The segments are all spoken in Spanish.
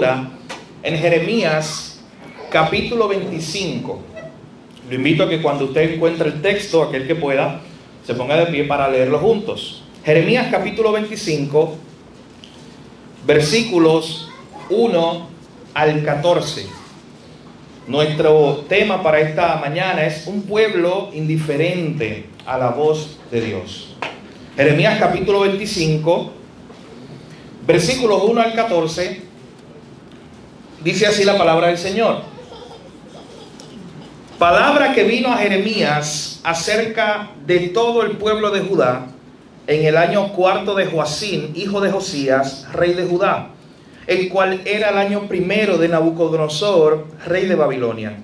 En Jeremías capítulo 25. Lo invito a que cuando usted encuentre el texto, aquel que pueda, se ponga de pie para leerlo juntos. Jeremías capítulo 25, versículos 1 al 14. Nuestro tema para esta mañana es un pueblo indiferente a la voz de Dios. Jeremías capítulo 25, versículos 1 al 14. Dice así la palabra del Señor. Palabra que vino a Jeremías acerca de todo el pueblo de Judá en el año cuarto de Joacim, hijo de Josías, rey de Judá, el cual era el año primero de Nabucodonosor, rey de Babilonia,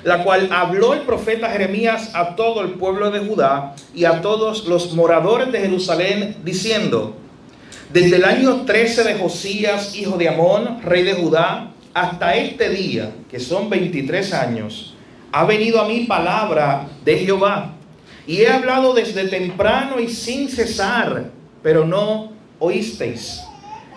la cual habló el profeta Jeremías a todo el pueblo de Judá y a todos los moradores de Jerusalén, diciendo: desde el año 13 de Josías, hijo de Amón, rey de Judá, hasta este día, que son 23 años, ha venido a mí palabra de Jehová. Y he hablado desde temprano y sin cesar, pero no oísteis.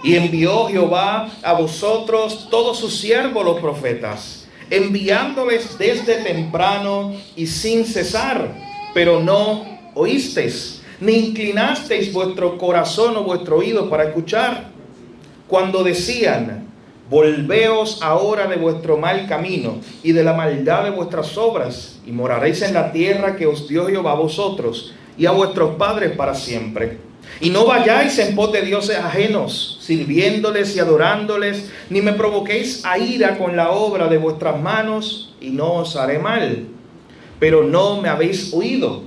Y envió Jehová a vosotros todos sus siervos los profetas, enviándoles desde temprano y sin cesar, pero no oísteis, ni inclinasteis vuestro corazón o vuestro oído para escuchar. Cuando decían: volveos ahora de vuestro mal camino y de la maldad de vuestras obras, y moraréis en la tierra que os dio Jehová a vosotros y a vuestros padres para siempre. Y no vayáis en pos de dioses ajenos, sirviéndoles y adorándoles, ni me provoquéis a ira con la obra de vuestras manos, y no os haré mal. Pero no me habéis oído,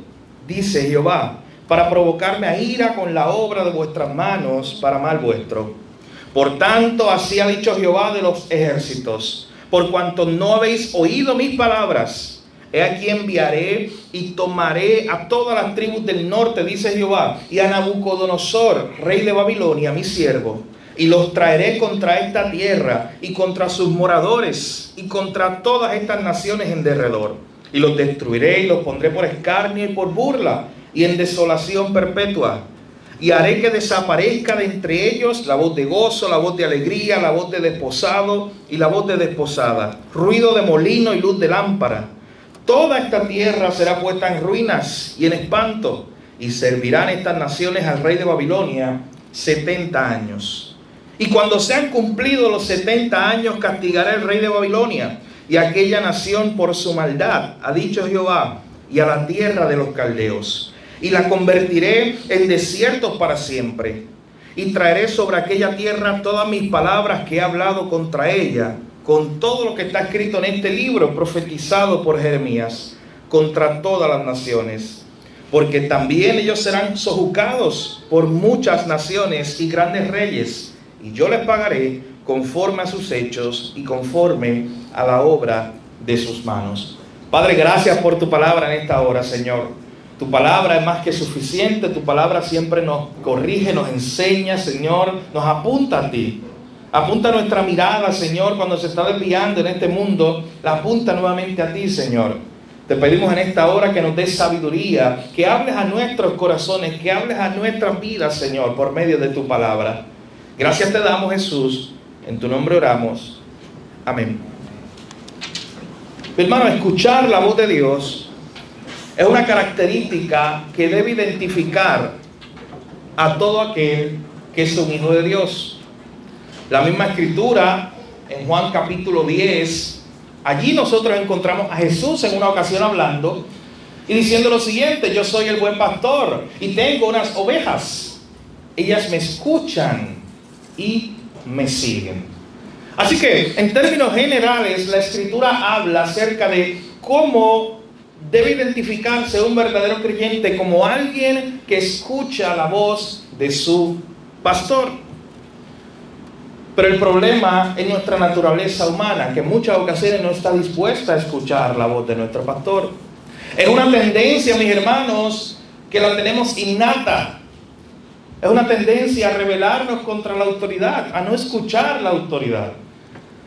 dice Jehová, para provocarme a ira con la obra de vuestras manos para mal vuestro. Por tanto, así ha dicho Jehová de los ejércitos: por cuanto no habéis oído mis palabras, he aquí enviaré y tomaré a todas las tribus del norte, dice Jehová, y a Nabucodonosor, rey de Babilonia, mi siervo, y los traeré contra esta tierra y contra sus moradores y contra todas estas naciones en derredor, y los destruiré y los pondré por escarnio y por burla y en desolación perpetua. Y haré que desaparezca de entre ellos la voz de gozo, la voz de alegría, la voz de desposado y la voz de desposada, ruido de molino y luz de lámpara. Toda esta tierra será puesta en ruinas y en espanto, y servirán estas naciones al rey de Babilonia 70 años. Y cuando sean cumplidos los 70 años, castigará el rey de Babilonia y a aquella nación por su maldad, ha dicho Jehová, y a la tierra de los caldeos. Y la convertiré en desiertos para siempre. Y traeré sobre aquella tierra todas mis palabras que he hablado contra ella, con todo lo que está escrito en este libro profetizado por Jeremías, contra todas las naciones. Porque también ellos serán sojucados por muchas naciones y grandes reyes, y yo les pagaré conforme a sus hechos y conforme a la obra de sus manos. Padre, gracias por tu palabra en esta hora, Señor. Tu palabra es más que suficiente. Tu palabra siempre nos corrige, nos enseña, Señor, nos apunta a ti. Apunta nuestra mirada, Señor, cuando se está desviando en este mundo, la apunta nuevamente a ti, Señor. Te pedimos en esta hora que nos des sabiduría, que hables a nuestros corazones, que hables a nuestras vidas, Señor, por medio de tu palabra. Gracias te damos, Jesús. En tu nombre oramos. Amén. Hermano, escuchar la voz de Dios es una característica que debe identificar a todo aquel que es un hijo de Dios. La misma escritura, en Juan capítulo 10, allí nosotros encontramos a Jesús en una ocasión hablando y diciendo lo siguiente: yo soy el buen pastor y tengo unas ovejas. Ellas me escuchan y me siguen. Así que, en términos generales, la escritura habla acerca de cómo debe identificarse un verdadero creyente como alguien que escucha la voz de su pastor. Pero el problema es nuestra naturaleza humana, que en muchas ocasiones no está dispuesta a escuchar la voz de nuestro pastor. Es una tendencia, mis hermanos, que la tenemos innata. Es una tendencia a rebelarnos contra la autoridad, a no escuchar la autoridad.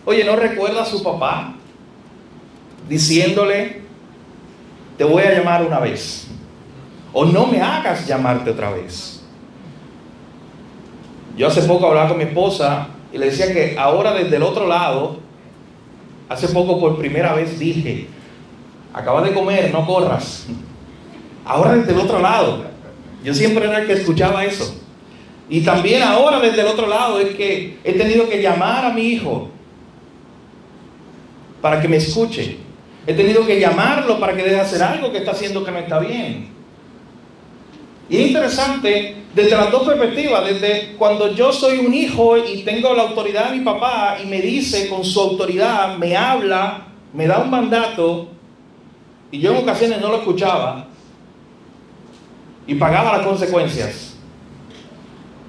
Oye, ¿no recuerda a su papá diciéndole: te voy a llamar una vez, o no me hagas llamarte otra vez? Yo hace poco hablaba con mi esposa Y le decía que ahora desde el otro lado, hace poco por primera vez dije, acabas de comer, no corras. Ahora desde el otro lado. Yo siempre era el que escuchaba eso. Y también ahora desde el otro lado es que he tenido que llamar a mi hijo para que me escuche. He tenido que llamarlo para que deje de hacer algo que está haciendo que no está bien. Y es interesante desde las dos perspectivas, desde cuando yo soy un hijo y tengo la autoridad de mi papá y me dice con su autoridad, me habla, me da un mandato, y yo en ocasiones no lo escuchaba y pagaba las consecuencias.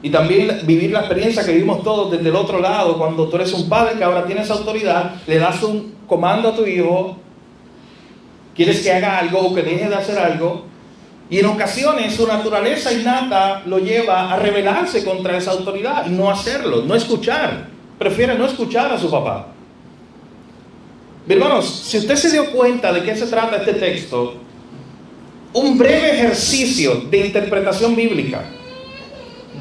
Y también vivir la experiencia que vivimos todos desde el otro lado, cuando tú eres un padre que ahora tienes autoridad, le das un comando a tu hijo, quieres que haga algo o que deje de hacer algo, y en ocasiones su naturaleza innata lo lleva a rebelarse contra esa autoridad y no hacerlo, no escuchar. Prefiere no escuchar a su papá. Hermanos, si usted se dio cuenta de qué se trata este texto, un breve ejercicio de interpretación bíblica.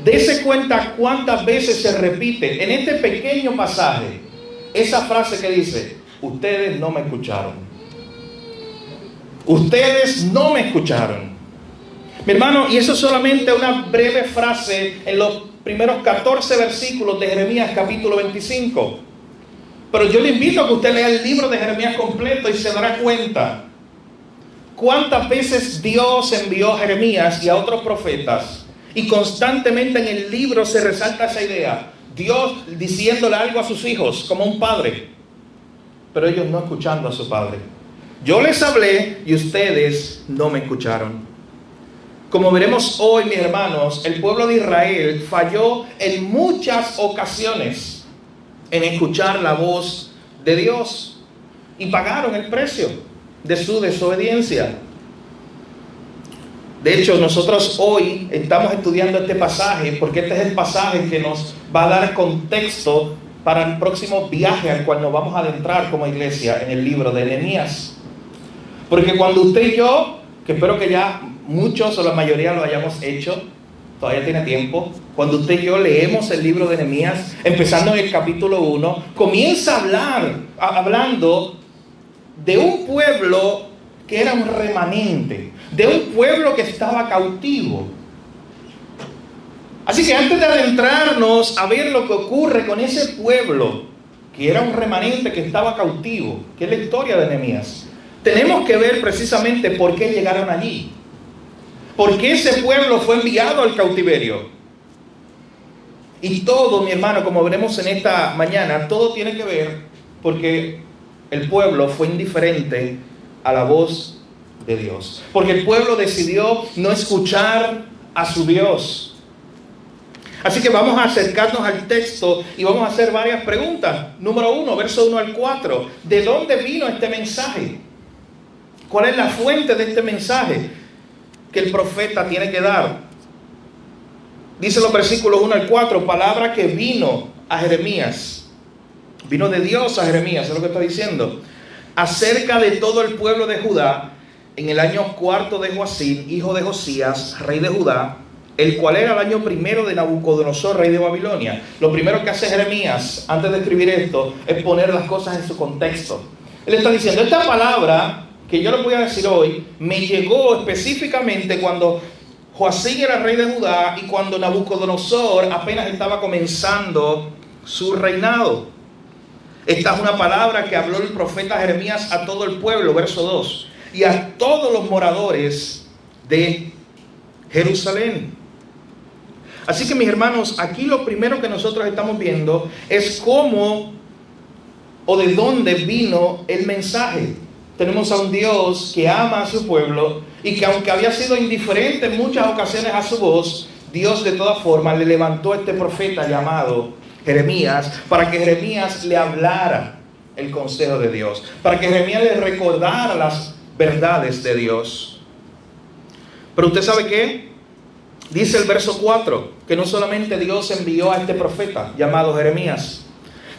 Dese cuenta cuántas veces se repite en este pequeño pasaje esa frase que dice, ustedes no me escucharon. Ustedes no me escucharon. Mi hermano, y eso es solamente una breve frase en los primeros 14 versículos de Jeremías capítulo 25. Pero yo le invito a que usted lea el libro de Jeremías completo y se dará cuenta cuántas veces Dios envió a Jeremías y a otros profetas. Y constantemente en el libro se resalta esa idea. Dios diciéndole algo a sus hijos como un padre, pero ellos no escuchando a su padre. Yo les hablé y ustedes no me escucharon. Como veremos hoy, mis hermanos, el pueblo de Israel falló en muchas ocasiones en escuchar la voz de Dios y pagaron el precio de su desobediencia. De hecho, nosotros hoy estamos estudiando este pasaje porque este es el pasaje que nos va a dar contexto para el próximo viaje al cual nos vamos a adentrar como iglesia en el libro de Nehemías. Porque cuando usted y yo, que espero que ya muchos o la mayoría lo hayamos hecho, todavía tiene tiempo, cuando usted y yo leemos el libro de Nehemías, empezando en el capítulo 1, comienza hablando de un pueblo que era un remanente, de un pueblo que estaba cautivo. Así que antes de adentrarnos a ver lo que ocurre con ese pueblo, que era un remanente que estaba cautivo, que es la historia de Nehemías, tenemos que ver precisamente por qué llegaron allí. ¿Por qué ese pueblo fue enviado al cautiverio? Y todo, mi hermano, como veremos en esta mañana, todo tiene que ver porque el pueblo fue indiferente a la voz de Dios. Porque el pueblo decidió no escuchar a su Dios. Así que vamos a acercarnos al texto y vamos a hacer varias preguntas. Número 1, verso 1 al 4. ¿De dónde vino este mensaje? ¿Cuál es la fuente de este mensaje que el profeta tiene que dar? Dice los versículos 1 al 4, palabra que vino a Jeremías. Vino de Dios a Jeremías, es lo que está diciendo. Acerca de todo el pueblo de Judá, en el año 4 de Joacim, hijo de Josías, rey de Judá, el cual era el año primero de Nabucodonosor, rey de Babilonia. Lo primero que hace Jeremías, antes de escribir esto, es poner las cosas en su contexto. Él está diciendo, esta palabra que yo les voy a decir hoy, me llegó específicamente cuando Joacim era rey de Judá y cuando Nabucodonosor apenas estaba comenzando su reinado. Esta es una palabra que habló el profeta Jeremías a todo el pueblo, verso 2, y a todos los moradores de Jerusalén. Así que, mis hermanos, aquí lo primero que nosotros estamos viendo es cómo o de dónde vino el mensaje. Tenemos a un Dios que ama a su pueblo y que, aunque había sido indiferente en muchas ocasiones a su voz, Dios de todas formas le levantó a este profeta llamado Jeremías para que Jeremías le hablara el consejo de Dios, para que Jeremías le recordara las verdades de Dios. Pero usted sabe qué, dice el verso 4, que no solamente Dios envió a este profeta llamado Jeremías.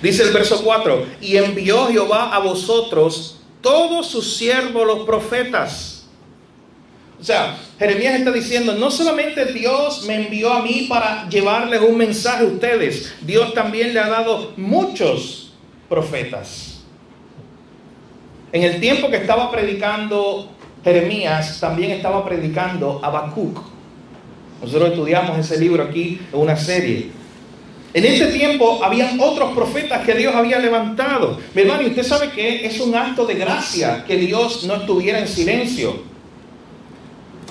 Dice el verso 4, y envió Jehová a vosotros todos sus siervos los profetas. O sea, Jeremías está diciendo, no solamente Dios me envió a mí para llevarles un mensaje a ustedes, Dios también le ha dado muchos profetas. En el tiempo que estaba predicando Jeremías, también estaba predicando Habacuc. Nosotros estudiamos ese libro aquí en una serie. En este tiempo habían otros profetas que Dios había levantado. Mi hermano, usted sabe que es un acto de gracia que Dios no estuviera en silencio.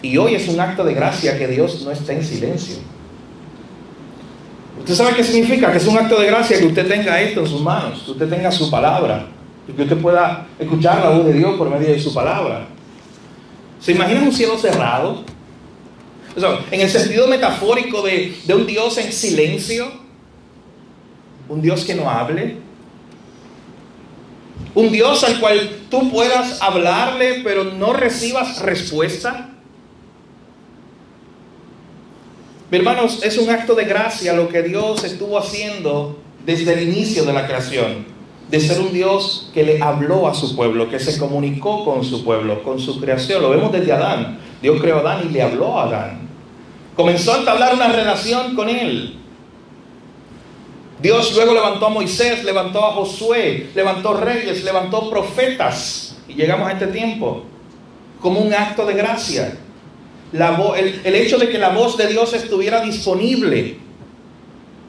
Y hoy es un acto de gracia que Dios no esté en silencio. ¿Usted sabe qué significa? Que es un acto de gracia que usted tenga esto en sus manos, que usted tenga su palabra, y que usted pueda escuchar la voz de Dios por medio de su palabra. ¿Se imagina un cielo cerrado? O sea, en el sentido metafórico de un Dios en silencio, un Dios que no hable, un Dios al cual tú puedas hablarle pero no recibas respuesta. Mis hermanos, es un acto de gracia lo que Dios estuvo haciendo desde el inicio de la creación, de ser un Dios que le habló a su pueblo, que se comunicó con su pueblo, con su creación. Lo vemos desde Adán. Dios creó a Adán y le habló a Adán. Comenzó a entablar una relación con él. Dios luego levantó a Moisés, levantó a Josué, levantó reyes, levantó profetas. Y llegamos a este tiempo como un acto de gracia. El hecho de que la voz de Dios estuviera disponible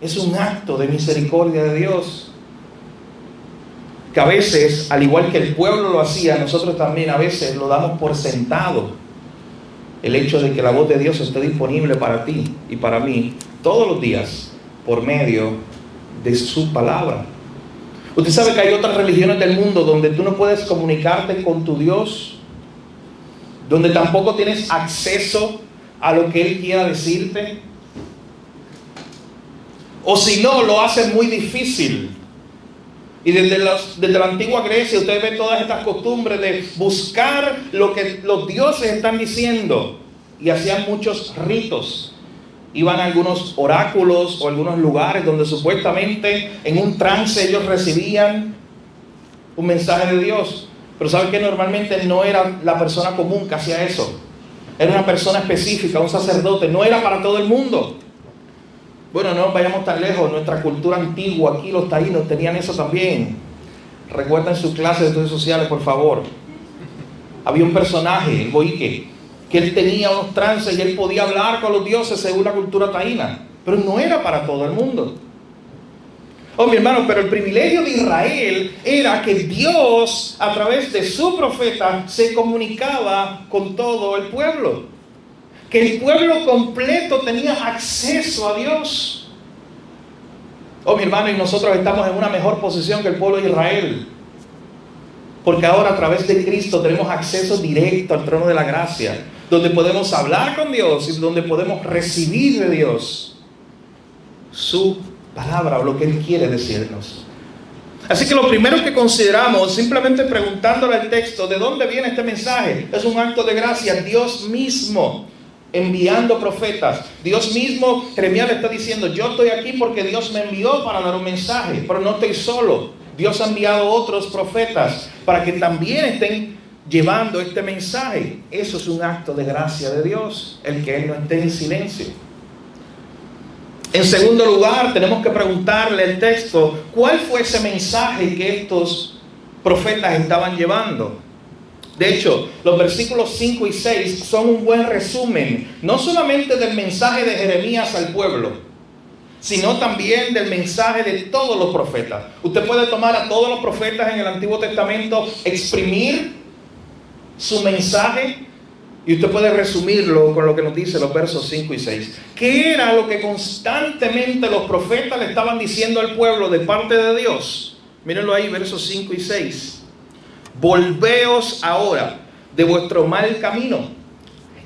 es un acto de misericordia de Dios. Que a veces, al igual que el pueblo lo hacía, nosotros también a veces lo damos por sentado. El hecho de que la voz de Dios esté disponible para ti y para mí todos los días por medio de su palabra. Usted sabe que hay otras religiones del mundo donde tú no puedes comunicarte con tu Dios, donde tampoco tienes acceso a lo que Él quiera decirte. O si no, lo hacen muy difícil. Y desde la antigua Grecia usted ve todas estas costumbres de buscar lo que los dioses están diciendo. Y hacían muchos ritos. Iban a algunos oráculos o algunos lugares donde supuestamente en un trance ellos recibían un mensaje de Dios. Pero ¿sabe qué? Normalmente no era la persona común que hacía eso. Era una persona específica, un sacerdote. No era para todo el mundo. Bueno, no vayamos tan lejos. Nuestra cultura antigua, aquí los taínos tenían eso también. Recuerden sus clases de estudios sociales, por favor. Había un personaje, el Boique, que él tenía unos trances y él podía hablar con los dioses según la cultura taína. Pero no era para todo el mundo. Oh, mi hermano, pero el privilegio de Israel era que Dios, a través de su profeta, se comunicaba con todo el pueblo. Que el pueblo completo tenía acceso a Dios. Oh, mi hermano, y nosotros estamos en una mejor posición que el pueblo de Israel. Porque ahora a través de Cristo tenemos acceso directo al trono de la gracia, donde podemos hablar con Dios y donde podemos recibir de Dios su palabra o lo que Él quiere decirnos. Así que lo primero que consideramos, simplemente preguntándole al texto, ¿de dónde viene este mensaje? Es un acto de gracia. Dios mismo enviando profetas. Dios mismo, Jeremías le está diciendo, yo estoy aquí porque Dios me envió para dar un mensaje, pero no estoy solo. Dios ha enviado otros profetas para que también estén llevando este mensaje. Eso es un acto de gracia de Dios, el que Él no esté en silencio. En segundo lugar, tenemos que preguntarle al texto, ¿cuál fue ese mensaje que estos profetas estaban llevando? De hecho, los versículos 5 y 6 son un buen resumen, no solamente del mensaje de Jeremías al pueblo, sino también del mensaje de todos los profetas. Usted puede tomar a todos los profetas en el Antiguo Testamento, exprimir su mensaje, y usted puede resumirlo con lo que nos dice los versos 5 y 6. ¿Qué era lo que constantemente los profetas le estaban diciendo al pueblo de parte de Dios? Mírenlo ahí, versos 5 y 6. Volveos ahora de vuestro mal camino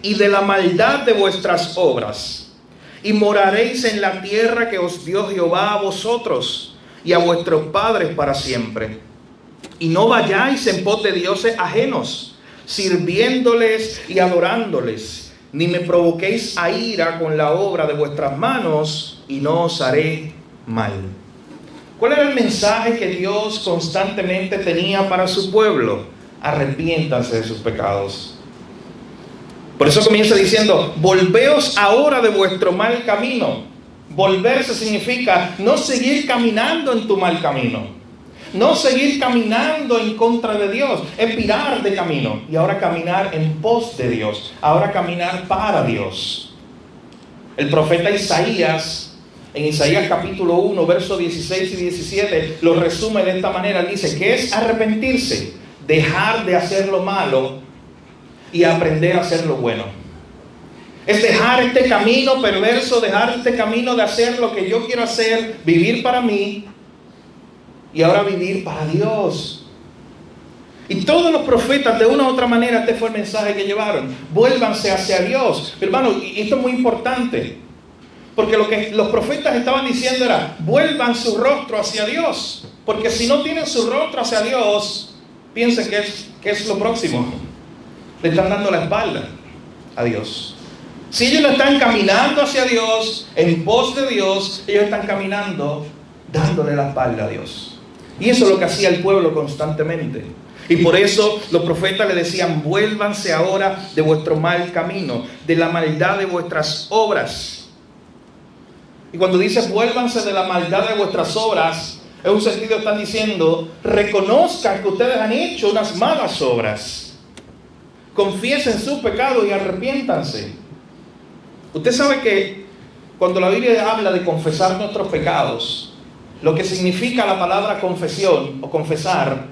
y de la maldad de vuestras obras, y moraréis en la tierra que os dio Jehová a vosotros y a vuestros padres para siempre. Y no vayáis en pos de dioses ajenos, sirviéndoles y adorándoles, ni me provoquéis a ira con la obra de vuestras manos, y no os haré mal. ¿Cuál era el mensaje que Dios constantemente tenía para su pueblo? Arrepiéntanse de sus pecados. Por eso comienza diciendo, volveos ahora de vuestro mal camino. Volverse significa no seguir caminando en tu mal camino, no seguir caminando en contra de Dios, es virar de camino y ahora caminar en pos de Dios, ahora caminar para Dios. El profeta Isaías, en Isaías capítulo 1, versos 16 y 17, lo resume de esta manera. Dice que es arrepentirse, dejar de hacer lo malo y aprender a hacer lo bueno. Es dejar este camino perverso, dejar este camino de hacer lo que yo quiero hacer, vivir para mí y ahora vivir para Dios. Y todos los profetas, de una u otra manera, este fue el mensaje que llevaron. Vuélvanse hacia Dios. Pero hermano, y esto es muy importante, porque lo que los profetas estaban diciendo era, vuelvan su rostro hacia Dios. Porque si no tienen su rostro hacia Dios, piensen que es lo próximo. Le están dando la espalda a Dios. Si ellos no están caminando hacia Dios, en pos de Dios, ellos están caminando dándole la espalda a Dios. Y eso es lo que hacía el pueblo constantemente. Y por eso los profetas le decían, vuélvanse ahora de vuestro mal camino, de la maldad de vuestras obras. Y cuando dice vuélvanse de la maldad de vuestras obras, en un sentido están diciendo, reconozcan que ustedes han hecho unas malas obras. Confiesen sus pecados y arrepiéntanse. Usted sabe que cuando la Biblia habla de confesar nuestros pecados, lo que significa la palabra confesión o confesar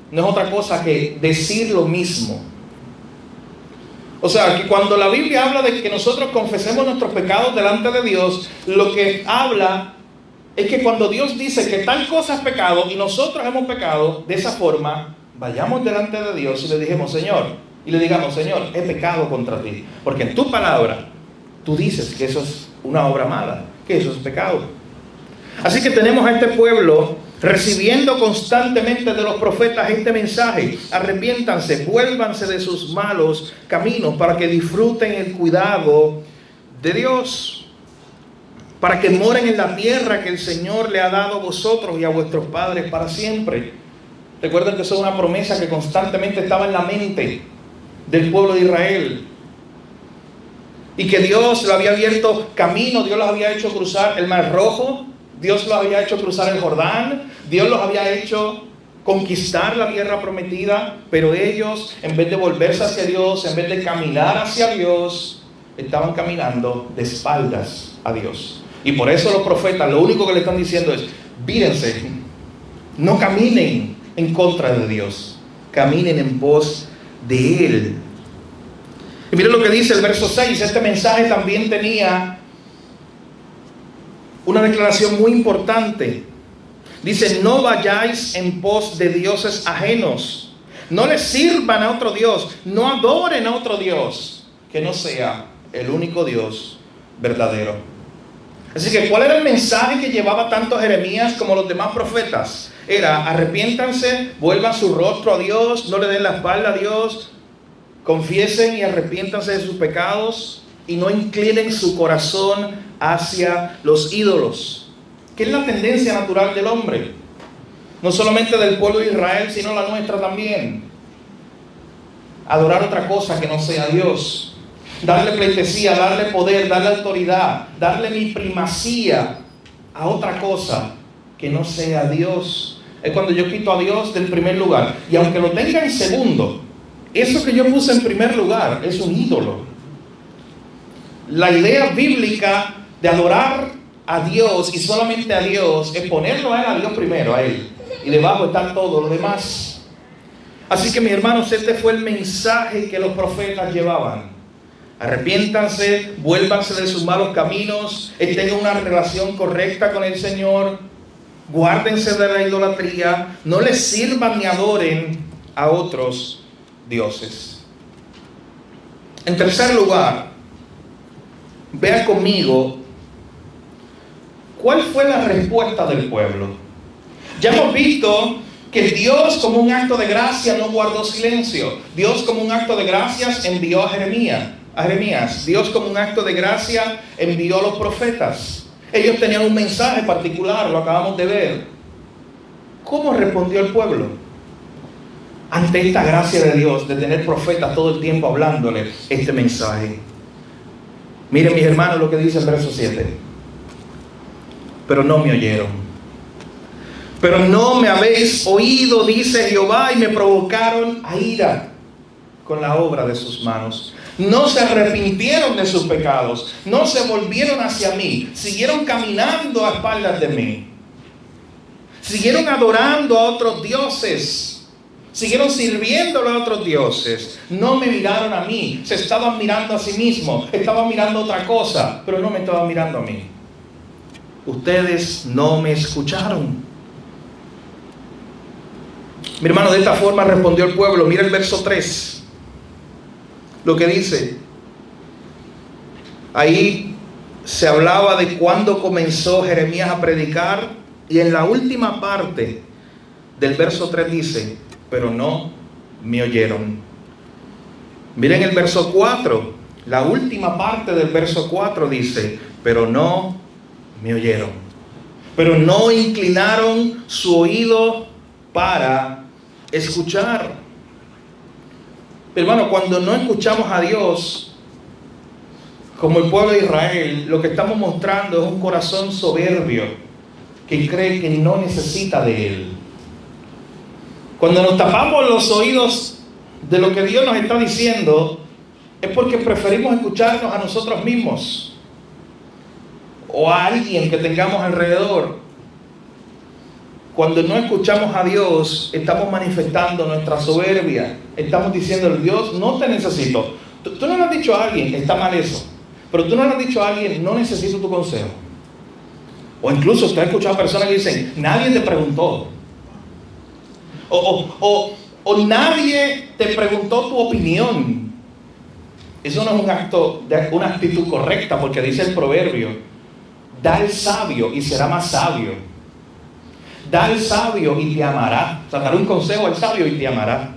no es otra cosa que decir lo mismo. O sea, que cuando la Biblia habla de que nosotros confesemos nuestros pecados delante de Dios, lo que habla es que cuando Dios dice que tal cosa es pecado y nosotros hemos pecado, de esa forma, vayamos delante de Dios y le digamos, Señor, he pecado contra ti, porque en tu palabra tú dices que eso es una obra mala, que eso es pecado. Así que tenemos a este pueblo recibiendo constantemente de los profetas este mensaje: arrepiéntanse, vuélvanse de sus malos caminos para que disfruten el cuidado de Dios, para que moren en la tierra que el Señor le ha dado a vosotros y a vuestros padres para siempre. Recuerden que eso es una promesa que constantemente estaba en la mente del pueblo de Israel. Y que Dios le había abierto camino, Dios los había hecho cruzar el Mar Rojo, Dios los había hecho cruzar el Jordán, Dios los había hecho conquistar la tierra prometida, pero ellos, en vez de volverse hacia Dios, en vez de caminar hacia Dios, estaban caminando de espaldas a Dios. Y por eso los profetas lo único que le están diciendo es, vírense, no caminen en contra de Dios, caminen en pos de Él. Y miren lo que dice el verso 6, este mensaje también tenía una declaración muy importante. Dice, no vayáis en pos de dioses ajenos, no les sirvan a otro Dios, no adoren a otro Dios, que no sea el único Dios verdadero. Así que, ¿cuál era el mensaje que llevaba tanto Jeremías como los demás profetas? Era, arrepiéntanse, vuelvan su rostro a Dios, no le den la espalda a Dios, confiesen y arrepiéntanse de sus pecados y no inclinen su corazón hacia los ídolos, que es la tendencia natural del hombre, no solamente del pueblo de Israel, sino la nuestra también. Adorar otra cosa que no sea Dios, darle pleitesía, darle poder, darle autoridad, darle mi primacía a otra cosa que no sea Dios. Es cuando yo quito a Dios del primer lugar, y aunque lo tenga en segundo, eso que yo puse en primer lugar es un ídolo. La idea bíblica de adorar a Dios y solamente a Dios es ponerlo a Dios primero, a Él, y debajo está todo lo demás. Así que mis hermanos, este fue el mensaje que los profetas llevaban. Arrepiéntanse, vuélvanse de sus malos caminos, tengan una relación correcta con el Señor, guárdense de la idolatría, no les sirvan ni adoren a otros dioses. En tercer lugar, vea conmigo cuál fue la respuesta del pueblo. Ya hemos visto que Dios, como un acto de gracia, no guardó silencio. Dios, como un acto de gracias, envió a Jeremías. Dios, como un acto de gracia, envió a los profetas. Ellos tenían un mensaje particular, lo acabamos de ver. ¿Cómo respondió el pueblo? ante esta gracia de Dios de tener profetas todo el tiempo hablándole este mensaje. Miren, mis hermanos, lo que dice el verso 7. Pero no me oyeron. Pero no me habéis oído, dice Jehová, y me provocaron a ira con la obra de sus manos. No se arrepintieron de sus pecados, no se volvieron hacia mí, siguieron caminando a espaldas de mí, siguieron adorando a otros dioses, siguieron sirviéndole a otros dioses. No me miraron a mí, se estaban mirando a sí mismos, estaban mirando otra cosa, pero no me estaban mirando a mí. Ustedes no me escucharon. Mi hermano, de esta forma respondió el pueblo. Mira el verso 3. Lo que dice, ahí se hablaba de cuándo comenzó Jeremías a predicar, y en la última parte del verso 3 dice, pero no me oyeron. Miren el verso 4, la última parte del verso 4 dice, pero no me oyeron, pero no inclinaron su oído para escuchar. Hermano, cuando no escuchamos a Dios, como el pueblo de Israel, lo que estamos mostrando es un corazón soberbio que cree que no necesita de Él. Cuando nos tapamos los oídos de lo que Dios nos está diciendo, es porque preferimos escucharnos a nosotros mismos o a alguien que tengamos alrededor. Cuando no escuchamos a Dios, estamos manifestando nuestra soberbia. Estamos diciendo, Dios, no te necesito. Tú no le has dicho a alguien, está mal eso, pero tú no le has dicho a alguien, no necesito tu consejo. O incluso usted ha escuchado personas que dicen, nadie te preguntó. O nadie te preguntó tu opinión. Eso no es un acto, una actitud correcta, porque dice el proverbio, da al sabio y será más sabio. Da al sabio y te amará. O sea, dar un consejo al sabio y te amará.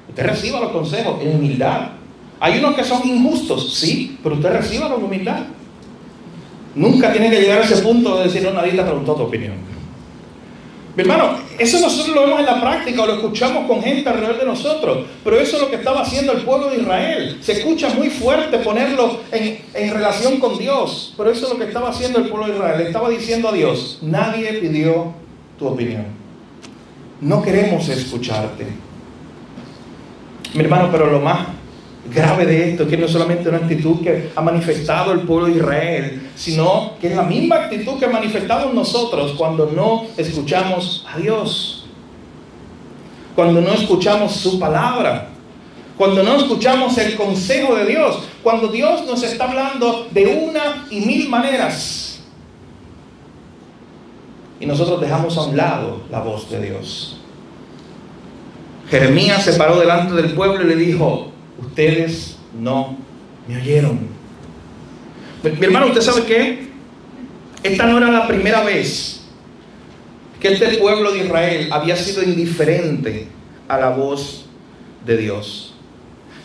Usted reciba los consejos en humildad. Hay unos que son injustos, sí, pero usted reciba con humildad. Nunca tiene que llegar a ese punto de decir, no, nadie te preguntó tu opinión. Mi hermano, eso nosotros lo vemos en la práctica o lo escuchamos con gente alrededor de nosotros, pero eso es lo que estaba haciendo el pueblo de Israel. Se escucha muy fuerte ponerlo en relación con Dios, pero eso es lo que estaba haciendo el pueblo de Israel. Le estaba diciendo a Dios, nadie pidió tu opinión, no queremos escucharte. Mi hermano, pero lo más grave de esto es que no es solamente una actitud que ha manifestado el pueblo de Israel, sino que es la misma actitud que manifestamos nosotros cuando no escuchamos a Dios, cuando no escuchamos su palabra, cuando no escuchamos el consejo de Dios, cuando Dios nos está hablando de una y mil maneras y nosotros dejamos a un lado la voz de Dios. Jeremías se paró delante del pueblo y le dijo, ustedes no me oyeron. Mi hermano, ¿usted sabe qué? Esta no era la primera vez que este pueblo de Israel había sido indiferente a la voz de Dios.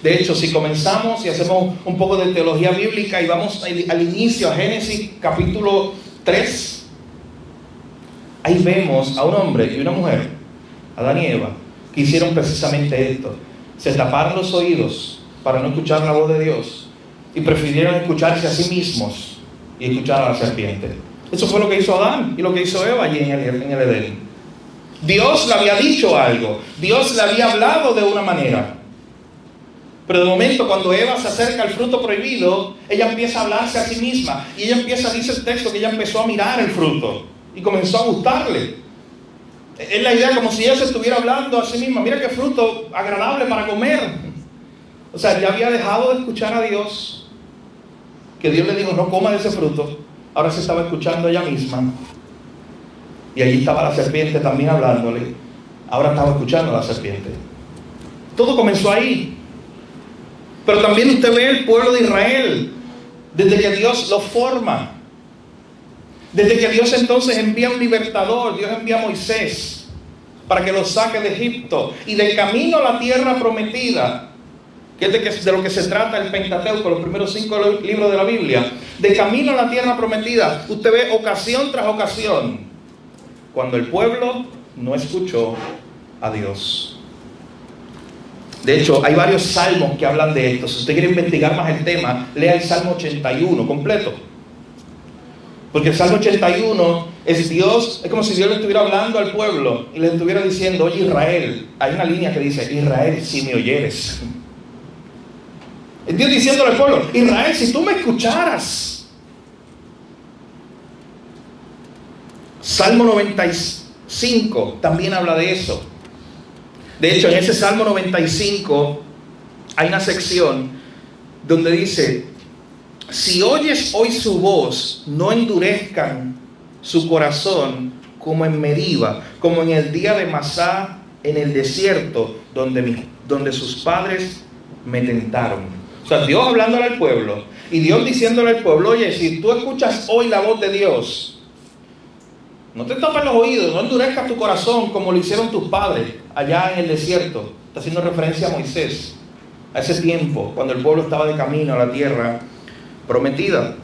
De hecho, si comenzamos y hacemos un poco de teología bíblica y vamos al inicio, a Génesis capítulo 3, ahí vemos a un hombre y una mujer, Adán y Eva, que hicieron precisamente esto. Se taparon los oídos para no escuchar la voz de Dios y prefirieron escucharse a sí mismos y escuchar a la serpiente. Eso fue lo que hizo Adán y lo que hizo Eva allí en el Edén. Dios le había dicho algo, Dios le había hablado de una manera, pero de momento cuando Eva se acerca al fruto prohibido, ella empieza a hablarse a sí misma y ella empieza, dice el texto, que ella empezó a mirar el fruto y comenzó a gustarle. Es la idea como si ella se estuviera hablando a sí misma, mira qué fruto agradable para comer. O sea, ya había dejado de escuchar a Dios, que Dios le dijo no coma de ese fruto. Ahora se estaba escuchando ella misma y allí estaba la serpiente también hablándole. Ahora estaba escuchando a la serpiente. Todo comenzó ahí. Pero también usted ve el pueblo de Israel desde que Dios lo forma. Desde que Dios entonces envía un libertador, Dios envía a Moisés para que los saque de Egipto y de camino a la tierra prometida, que es de lo que se trata el Pentateuco, los primeros 5 libros de la Biblia. De camino a la tierra prometida, usted ve ocasión tras ocasión cuando el pueblo no escuchó a Dios. De hecho, hay varios salmos que hablan de esto. Si usted quiere investigar más el tema, lea el Salmo 81 completo. Porque el Salmo 81 es Dios, es como si Dios le estuviera hablando al pueblo y le estuviera diciendo: oye Israel, hay una línea que dice: Israel, si me oyeres. Es Dios diciéndole al pueblo: Israel, si tú me escucharas. Salmo 95 también habla de eso. De hecho, en ese Salmo 95 hay una sección donde dice: si oyes hoy su voz, no endurezcan su corazón como en Meriba, como en el día de Masá en el desierto, donde sus padres me tentaron. O sea, Dios hablándole al pueblo y Dios diciéndole al pueblo: oye, si tú escuchas hoy la voz de Dios, no te tapes los oídos, no endurezcas tu corazón como lo hicieron tus padres allá en el desierto. Está haciendo referencia a Moisés, a ese tiempo cuando el pueblo estaba de camino a la tierra prometida.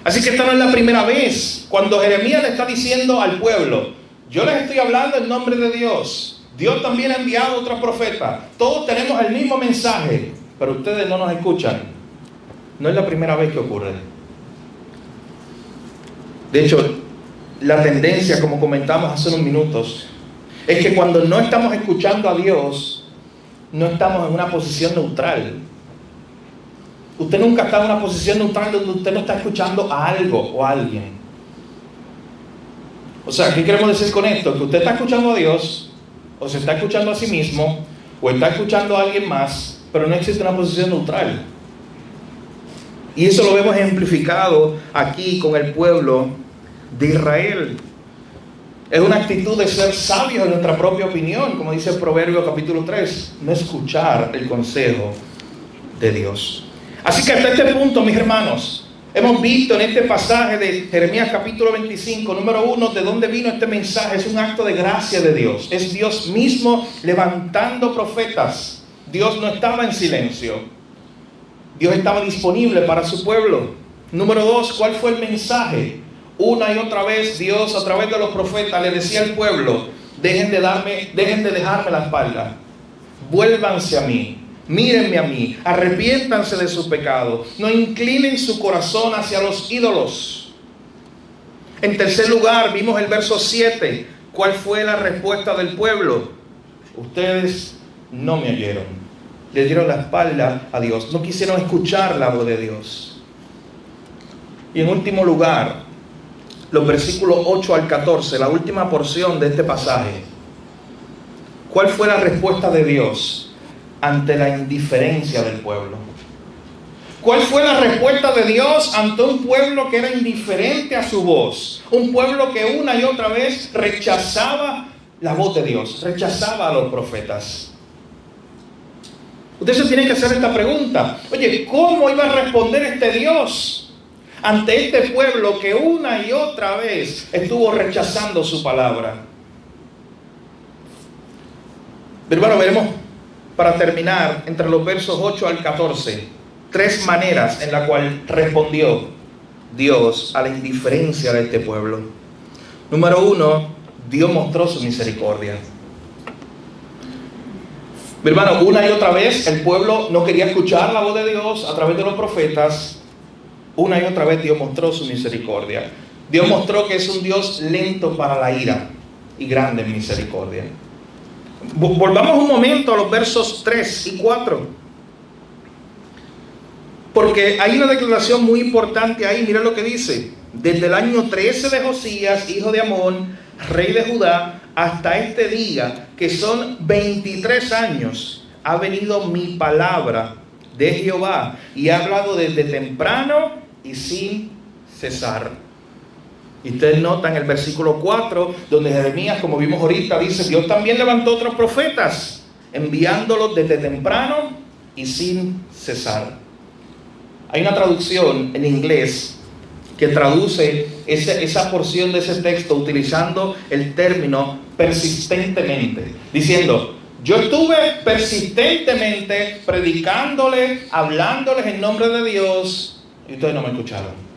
Así que esta no es la primera vez cuando Jeremías le está diciendo al pueblo: yo les estoy hablando en nombre de Dios. Dios también ha enviado otros profetas. Todos tenemos el mismo mensaje, pero ustedes no nos escuchan. No es la primera vez que ocurre. De hecho, la tendencia, como comentamos hace unos minutos, es que cuando no estamos escuchando a Dios, no estamos en una posición neutral. Usted nunca está en una posición neutral donde usted no está escuchando a algo o a alguien. O sea, ¿qué queremos decir con esto? Que usted está escuchando a Dios, o se está escuchando a sí mismo, o está escuchando a alguien más, pero no existe una posición neutral. Y eso lo vemos ejemplificado aquí con el pueblo de Israel. Es una actitud de ser sabios en nuestra propia opinión, como dice el Proverbio capítulo 3, no escuchar el consejo de Dios. Así que hasta este punto, mis hermanos, hemos visto en este pasaje de Jeremías capítulo 25, número 1, de dónde vino este mensaje. Es un acto de gracia de Dios. Es Dios mismo levantando profetas. Dios no estaba en silencio. Dios estaba disponible para su pueblo. Número 2, ¿cuál fue el mensaje? Una y otra vez Dios a través de los profetas le decía al pueblo: dejen de dejarme la espalda. Vuélvanse a mí. Mírenme a mí, arrepiéntanse de sus pecados, no inclinen su corazón hacia los ídolos. En tercer lugar, vimos el verso 7. ¿Cuál fue la respuesta del pueblo? Ustedes no me oyeron. Le dieron la espalda a Dios, no quisieron escuchar la voz de Dios. Y en último lugar, los versículos 8 al 14, la última porción de este pasaje. ¿Cuál fue la respuesta de Dios ante la indiferencia del pueblo? ¿Cuál fue la respuesta de Dios ante un pueblo que era indiferente a su voz? Un pueblo que una y otra vez rechazaba la voz de Dios, rechazaba a los profetas. Usted se tiene que hacer esta pregunta: oye, ¿cómo iba a responder este Dios ante este pueblo que una y otra vez estuvo rechazando su palabra? Pero bueno, veremos, para terminar, entre los versos 8 al 14, 3 maneras en las cuales respondió Dios a la indiferencia de este pueblo. Número 1, Dios mostró su misericordia. Mi hermano, una y otra vez el pueblo no quería escuchar la voz de Dios a través de los profetas. Una y otra vez Dios mostró su misericordia. Dios mostró que es un Dios lento para la ira y grande en misericordia. Volvamos un momento a los versos 3 y 4. Porque hay una declaración muy importante ahí. Mira lo que dice: desde el año 13 de Josías, hijo de Amón, rey de Judá, hasta este día, que son 23 años, ha venido mi palabra de Jehová, y ha hablado desde temprano y sin cesar. Y ustedes notan el versículo 4, donde Jeremías, como vimos ahorita, dice: Dios también levantó otros profetas, enviándolos desde temprano y sin cesar. Hay una traducción en inglés que traduce esa porción de ese texto utilizando el término persistentemente, diciendo: yo estuve persistentemente predicándoles, hablándoles en nombre de Dios, y ustedes no me escucharon.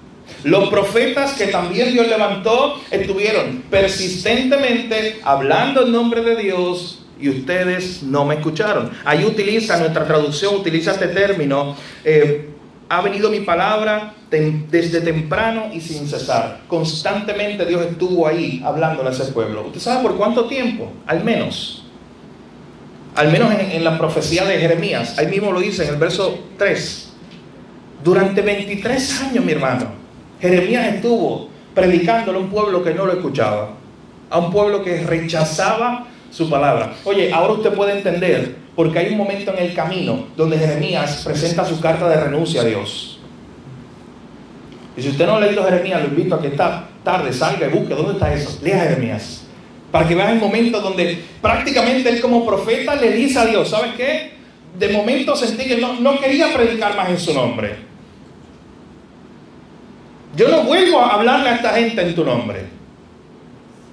Los profetas que también Dios levantó estuvieron persistentemente hablando en nombre de Dios, y ustedes no me escucharon. Ahí nuestra traducción utiliza este término, ha venido mi palabra desde temprano y sin cesar. Constantemente Dios estuvo ahí hablándole a ese pueblo. ¿Usted sabe por cuánto tiempo? Al menos en la profecía de Jeremías, ahí mismo lo dice en el verso 3. Durante 23 años, mi hermano, Jeremías estuvo predicándole a un pueblo que no lo escuchaba, a un pueblo que rechazaba su palabra. Oye, ahora usted puede entender porque hay un momento en el camino donde Jeremías presenta su carta de renuncia a Dios. Y si usted no ha leído Jeremías, lo invito a que esta tarde salga y busque dónde está eso. Lea Jeremías, para que veas el momento donde prácticamente él como profeta le dice a Dios, ¿sabes qué? De momento sentí que no quería predicar más en su nombre. Yo no vuelvo a hablarle a esta gente en tu nombre.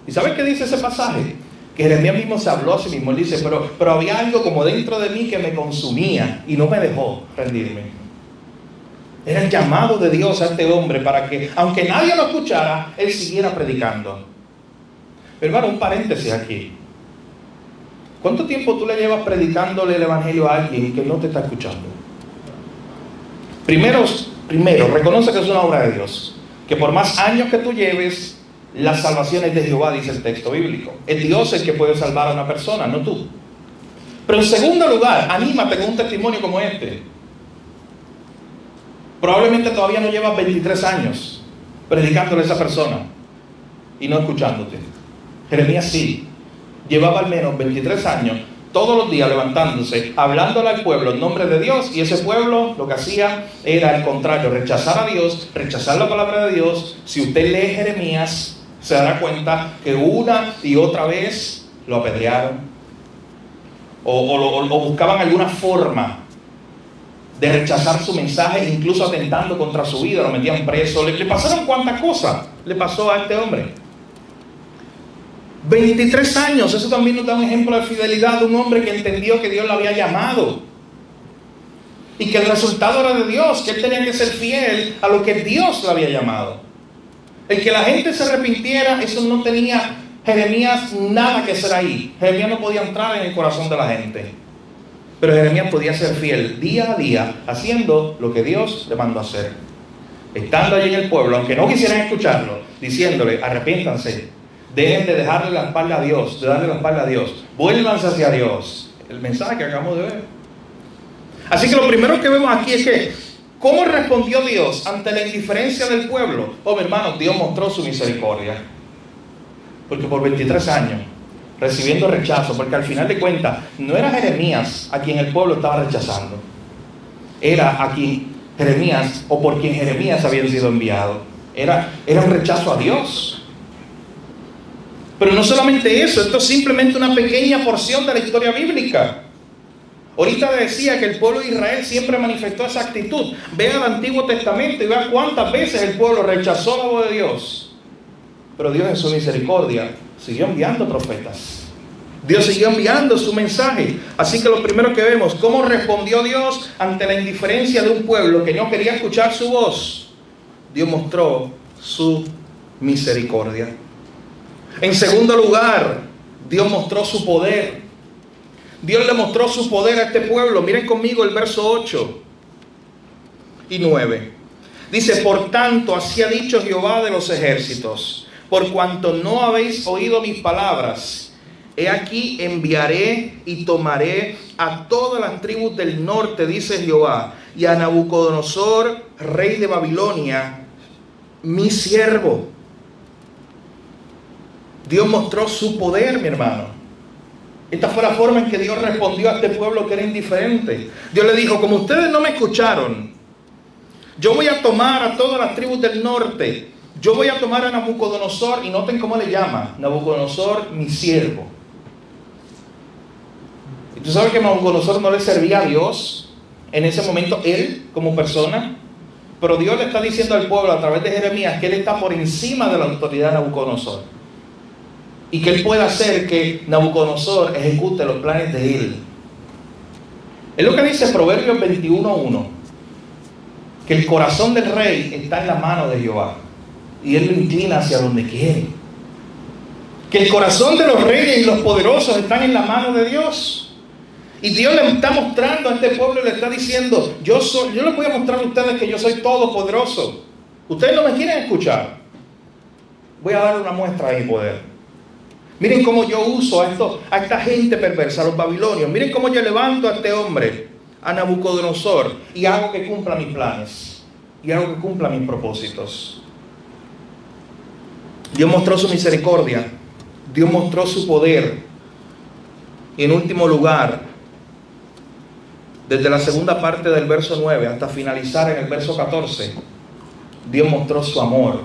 ¿Y sabes qué dice ese pasaje? Que Jeremías mismo se habló a sí mismo. Él dice, pero había algo como dentro de mí que me consumía y no me dejó rendirme. Era el llamado de Dios a este hombre para que, aunque nadie lo escuchara, él siguiera predicando. Pero hermano, un paréntesis aquí. ¿Cuánto tiempo tú le llevas predicándole el evangelio a alguien que no te está escuchando? Primero, reconoce que es una obra de Dios. Que por más años que tú lleves, la salvación es de Jehová, dice el texto bíblico. Es Dios el que puede salvar a una persona, no tú. Pero en segundo lugar, anímate con un testimonio como este. Probablemente todavía no llevas 23 años predicándole a esa persona y no escuchándote. Jeremías sí, llevaba al menos 23 años, todos los días levantándose, hablándole al pueblo en nombre de Dios, y ese pueblo lo que hacía era al contrario, rechazar a Dios, rechazar la palabra de Dios. Si usted lee Jeremías, se dará cuenta que una y otra vez lo apedrearon o buscaban alguna forma de rechazar su mensaje, incluso atentando contra su vida, lo metían preso. Le pasaron cuántas cosas le pasó a este hombre. 23 años, eso también nos da un ejemplo de fidelidad de un hombre que entendió que Dios lo había llamado y que el resultado era de Dios, que él tenía que ser fiel a lo que Dios le había llamado. El que la gente se arrepintiera, eso no tenía Jeremías nada que hacer ahí. Jeremías no podía entrar en el corazón de la gente, pero Jeremías podía ser fiel día a día, haciendo lo que Dios le mandó a hacer, estando allí en el pueblo, aunque no quisieran escucharlo, diciéndole, arrepiéntanse, dejen de dejarle la espalda a Dios, de darle la espalda a Dios, vuélvanse hacia Dios. El mensaje que acabamos de ver. Así que lo primero que vemos aquí es que, ¿cómo respondió Dios ante la indiferencia del pueblo? Oh, mi hermano, Dios mostró su misericordia. Porque por 23 años, recibiendo rechazo, porque al final de cuentas, no era Jeremías a quien el pueblo estaba rechazando. Era a quien Jeremías, o por quien Jeremías había sido enviado. Era un rechazo a Dios. Pero no solamente eso, esto es simplemente una pequeña porción de la historia bíblica. Ahorita decía que el pueblo de Israel siempre manifestó esa actitud. Vea el Antiguo Testamento y vea cuántas veces el pueblo rechazó la voz de Dios. Pero Dios en su misericordia siguió enviando profetas. Dios siguió enviando su mensaje. Así que lo primero que vemos, ¿cómo respondió Dios ante la indiferencia de un pueblo que no quería escuchar su voz? Dios mostró su misericordia. En segundo lugar, Dios mostró su poder. Dios le mostró su poder a este pueblo. Miren conmigo el verso 8 y 9. Dice, por tanto, así ha dicho Jehová de los ejércitos, por cuanto no habéis oído mis palabras, he aquí enviaré y tomaré a todas las tribus del norte, dice Jehová, y a Nabucodonosor, rey de Babilonia, mi siervo. Dios mostró su poder, mi hermano. Esta fue la forma en que Dios respondió a este pueblo que era indiferente. Dios le dijo, como ustedes no me escucharon, yo voy a tomar a todas las tribus del norte. Yo voy a tomar a Nabucodonosor, y noten cómo le llama, Nabucodonosor, mi siervo. Y tú sabes que Nabucodonosor no le servía a Dios en ese momento, él como persona. Pero Dios le está diciendo al pueblo a través de Jeremías que él está por encima de la autoridad de Nabucodonosor. Y que él pueda hacer que Nabucodonosor ejecute los planes de él. Es lo que dice Proverbios 21:1. Que el corazón del rey está en la mano de Jehová. Y él lo inclina hacia donde quiere. Que el corazón de los reyes y los poderosos están en la mano de Dios. Y Dios le está mostrando a este pueblo y le está diciendo, yo les voy a mostrar a ustedes que yo soy todopoderoso. Ustedes no me quieren escuchar. Voy a dar una muestra de mi poder. Miren cómo yo uso a esta gente perversa, a los babilonios. Miren cómo yo levanto a este hombre, a Nabucodonosor, y hago que cumpla mis planes. Y hago que cumpla mis propósitos. Dios mostró su misericordia. Dios mostró su poder. Y en último lugar, desde la segunda parte del verso 9 hasta finalizar en el verso 14, Dios mostró su amor.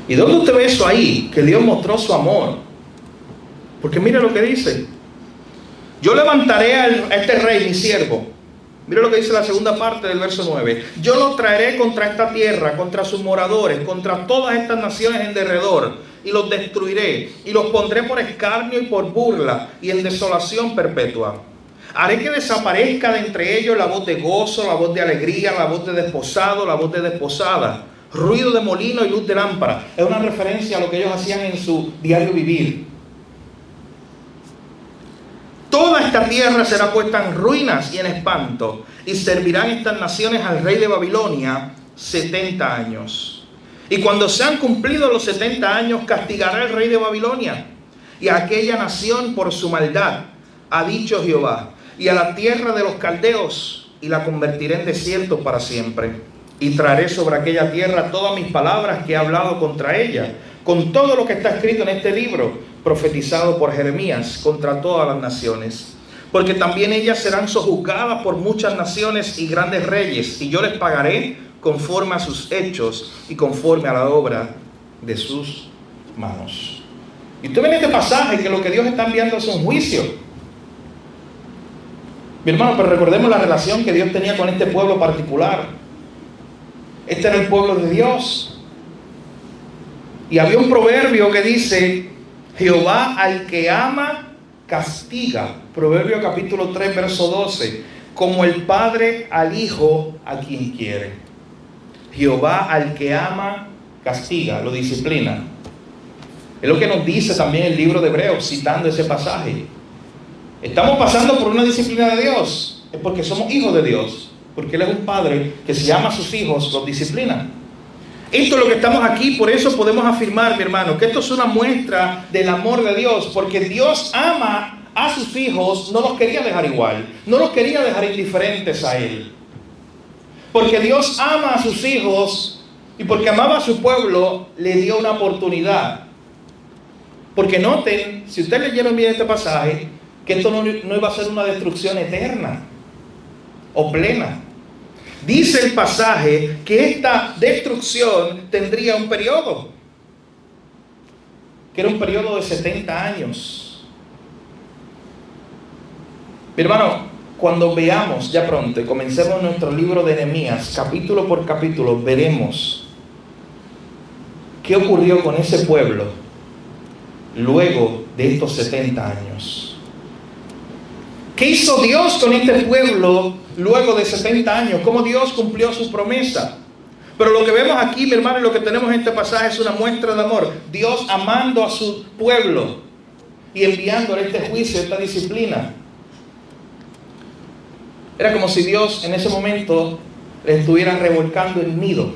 ¿Y dónde usted ve eso ahí? Que Dios mostró su amor. Porque mire lo que dice. Yo levantaré a este rey, mi siervo. Mire lo que dice la segunda parte del verso 9. Yo lo traeré contra esta tierra, contra sus moradores, contra todas estas naciones en derredor, y los destruiré, y los pondré por escarnio y por burla, y en desolación perpetua. Haré que desaparezca de entre ellos la voz de gozo, la voz de alegría, la voz de desposado, la voz de desposada, ruido de molino y luz de lámpara. Es una referencia a lo que ellos hacían en su diario vivir. Toda esta tierra será puesta en ruinas y en espanto, y servirán estas naciones al rey de Babilonia 70 años. Y cuando sean cumplidos los 70 años, castigará el rey de Babilonia y a aquella nación por su maldad, ha dicho Jehová, y a la tierra de los caldeos, y la convertiré en desierto para siempre. Y traeré sobre aquella tierra todas mis palabras que he hablado contra ella, con todo lo que está escrito en este libro, profetizado por Jeremías, contra todas las naciones. Porque también ellas serán sojuzgadas por muchas naciones y grandes reyes, y yo les pagaré conforme a sus hechos y conforme a la obra de sus manos. Y usted ve en este pasaje que lo que Dios está enviando es un juicio. Mi hermano, pero recordemos la relación que Dios tenía con este pueblo particular. Este era el pueblo de Dios. Y había un proverbio que dice, Jehová al que ama, castiga. Proverbio capítulo 3, verso 12. Como el padre al hijo a quien quiere. Jehová al que ama, castiga, lo disciplina. Es lo que nos dice también el libro de Hebreos, citando ese pasaje. Estamos pasando por una disciplina de Dios. Es porque somos hijos de Dios. Porque Él es un padre que si ama a sus hijos, los disciplina. Esto es lo que estamos aquí, por eso podemos afirmar, mi hermano, que esto es una muestra del amor de Dios. Porque Dios ama a sus hijos, no los quería dejar igual, no los quería dejar indiferentes a Él. Porque Dios ama a sus hijos y porque amaba a su pueblo, le dio una oportunidad. Porque noten, si ustedes leyeron bien este pasaje, que esto no iba a ser una destrucción eterna o plena. Dice el pasaje que esta destrucción tendría un periodo, que era un periodo de 70 años. Mi hermano, cuando veamos ya pronto y comencemos nuestro libro de Nehemías, capítulo por capítulo, veremos qué ocurrió con ese pueblo luego de estos 70 años. ¿Qué hizo Dios con este pueblo luego de 70 años? ¿Cómo Dios cumplió su promesa? Pero lo que vemos aquí, mi hermano, y lo que tenemos en este pasaje es una muestra de amor. Dios amando a su pueblo y enviándole este juicio, esta disciplina. Era como si Dios en ese momento le estuviera revolcando el nido.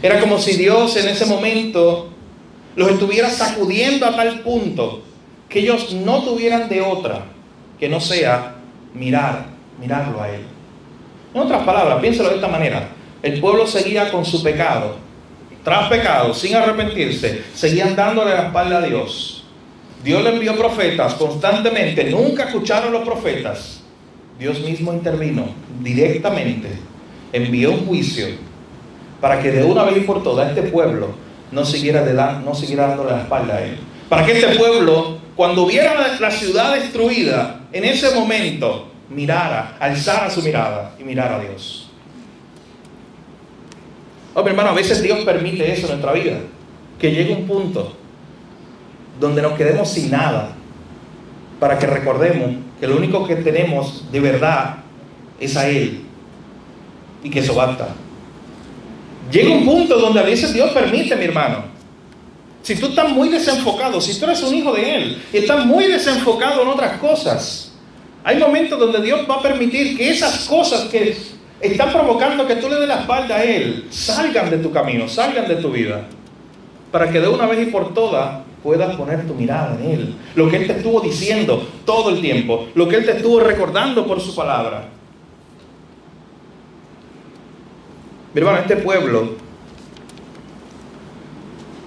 Era como si Dios en ese momento los estuviera sacudiendo a tal punto que ellos no tuvieran de otra que no sea mirarlo a Él. En otras palabras, piénselo de esta manera. El pueblo seguía con su pecado, tras pecado, sin arrepentirse, seguían dándole la espalda a Dios. Dios le envió profetas constantemente, nunca escucharon los profetas. Dios mismo intervino directamente, envió un juicio para que de una vez por todas este pueblo no siguiera dándole la espalda a Él. Para que este pueblo, cuando viera la ciudad destruida, en ese momento alzara su mirada y mirara a Dios. Oh, mi hermano, a veces Dios permite eso en nuestra vida, que llegue un punto donde nos quedemos sin nada, para que recordemos que lo único que tenemos de verdad es a Él, y que eso basta. Llega un punto donde a veces Dios permite, mi hermano. Si tú estás muy desenfocado, si tú eres un hijo de Él y estás muy desenfocado en otras cosas, hay momentos donde Dios va a permitir que esas cosas que están provocando que tú le des la espalda a Él salgan de tu camino, salgan de tu vida, para que de una vez y por todas puedas poner tu mirada en Él. Lo que Él te estuvo diciendo todo el tiempo, lo que Él te estuvo recordando por su palabra. Mi hermano, este pueblo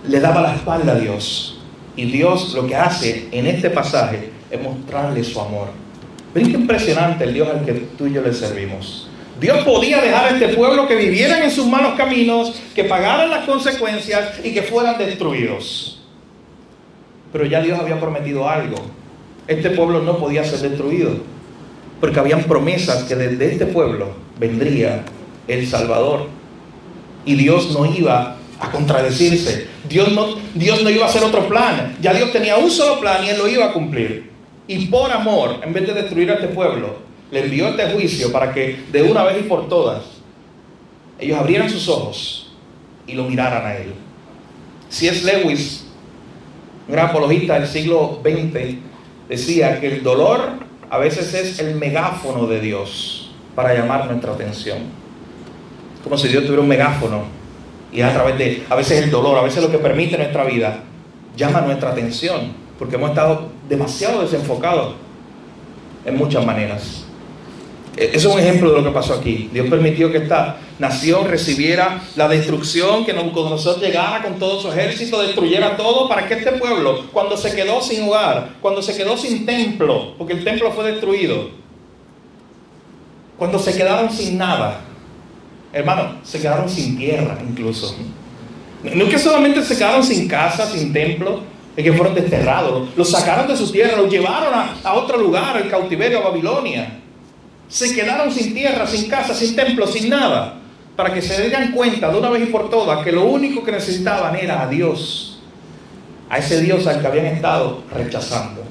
le daba la espalda a Dios. Y Dios lo que hace en este pasaje es mostrarle su amor. Ven qué impresionante el Dios al que tú y yo le servimos. Dios podía dejar a este pueblo que vivieran en sus malos caminos, que pagaran las consecuencias y que fueran destruidos. Pero ya Dios había prometido algo. Este pueblo no podía ser destruido, porque habían promesas que desde este pueblo vendría el Salvador. Y Dios no iba a contradecirse. Dios no iba a hacer otro plan. Ya Dios tenía un solo plan y Él lo iba a cumplir. Y por amor, en vez de destruir a este pueblo, le envió este juicio para que de una vez y por todas ellos abrieran sus ojos y lo miraran a Él. C.S. Lewis, un gran apologista del siglo XX, decía que el dolor a veces es el megáfono de Dios para llamar nuestra atención. Como si Dios tuviera un megáfono y a través de, a veces el dolor, a veces lo que permite nuestra vida, llama nuestra atención, porque hemos estado demasiado desenfocados en muchas maneras. Eso es un ejemplo de lo que pasó aquí. Dios permitió que esta nación recibiera la destrucción, que Nabucodonosor llegara con todo su ejército, destruyera todo, para que este pueblo, cuando se quedó sin hogar, cuando se quedó sin templo, porque el templo fue destruido, cuando se quedaron sin nada, hermano, se quedaron sin tierra incluso. No es que solamente se quedaron sin casa, sin templo, es que fueron desterrados, los sacaron de su tierra, los llevaron a otro lugar, al cautiverio, a Babilonia. Se quedaron sin tierra, sin casa, sin templo, sin nada, para que se den cuenta de una vez y por todas que lo único que necesitaban era a Dios, a ese Dios al que habían estado rechazando,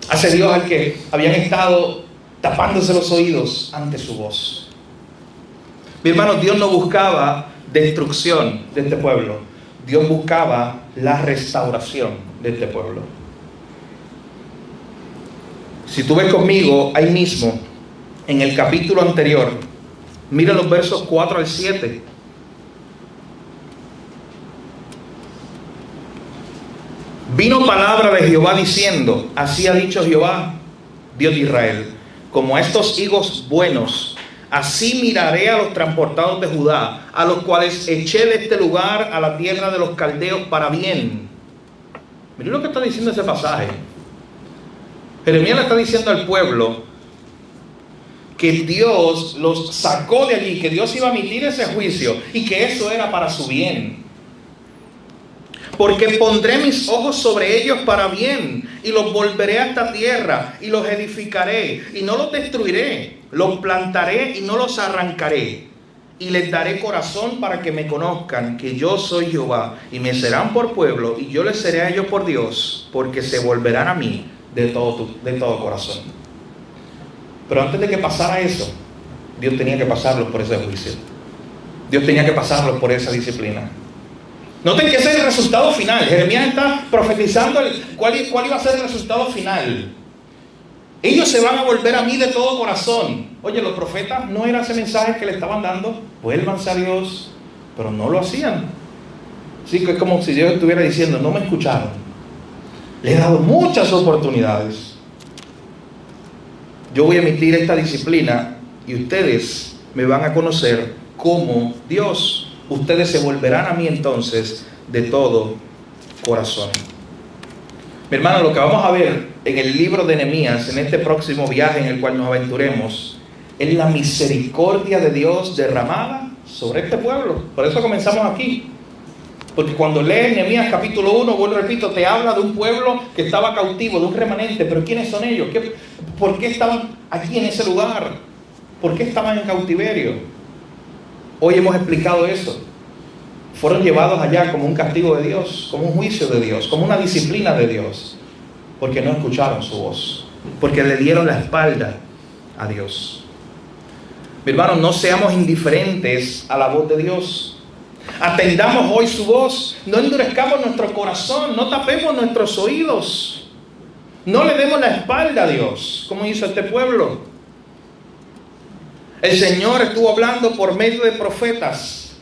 a ese Dios al que habían estado tapándose los oídos ante su voz. Mi hermano, Dios no buscaba destrucción de este pueblo, Dios buscaba la restauración de este pueblo. Si tú ves conmigo, ahí mismo, en el capítulo anterior, mira los versos 4 al 7. Vino palabra de Jehová diciendo, así ha dicho Jehová, Dios de Israel, como a estos higos buenos, así miraré a los transportados de Judá, a los cuales eché de este lugar a la tierra de los caldeos para bien. Miren lo que está diciendo ese pasaje. Jeremías le está diciendo al pueblo que Dios los sacó de allí, que Dios iba a emitir ese juicio y que eso era para su bien. Porque pondré mis ojos sobre ellos para bien y los volveré a esta tierra y los edificaré y no los destruiré, los plantaré y no los arrancaré y les daré corazón para que me conozcan que yo soy Jehová y me serán por pueblo y yo les seré a ellos por Dios, porque se volverán a mí de todo corazón. Pero antes de que pasara eso, Dios tenía que pasarlos por ese juicio. Dios tenía que pasarlos por esa disciplina. Noten que ese es el resultado final. Jeremías está profetizando cuál iba a ser el resultado final. Ellos se van a volver a mí de todo corazón. Oye, los profetas no era ese mensaje que le estaban dando. Vuélvanse a Dios. Pero no lo hacían. Sí, que es como si Dios estuviera diciendo, no me escucharon. Le he dado muchas oportunidades. Yo voy a emitir esta disciplina y ustedes me van a conocer como Dios. Ustedes se volverán a mí entonces de todo corazón. Mi hermano, lo que vamos a ver en el libro de Nehemías, en este próximo viaje en el cual nos aventuremos, es la misericordia de Dios derramada sobre este pueblo. Por eso comenzamos aquí. Porque cuando lees Nehemías capítulo 1, vuelvo y repito, te habla de un pueblo que estaba cautivo, de un remanente. Pero ¿quiénes son ellos? ¿Por qué estaban aquí en ese lugar? ¿Por qué estaban en cautiverio? Hoy hemos explicado eso. Fueron llevados allá como un castigo de Dios, como un juicio de Dios, como una disciplina de Dios, porque no escucharon su voz, porque le dieron la espalda a Dios. Mi hermano, no seamos indiferentes a la voz de Dios. Atendamos hoy su voz, no endurezcamos nuestro corazón, no tapemos nuestros oídos, no le demos la espalda a Dios, como hizo este pueblo. El Señor estuvo hablando por medio de profetas,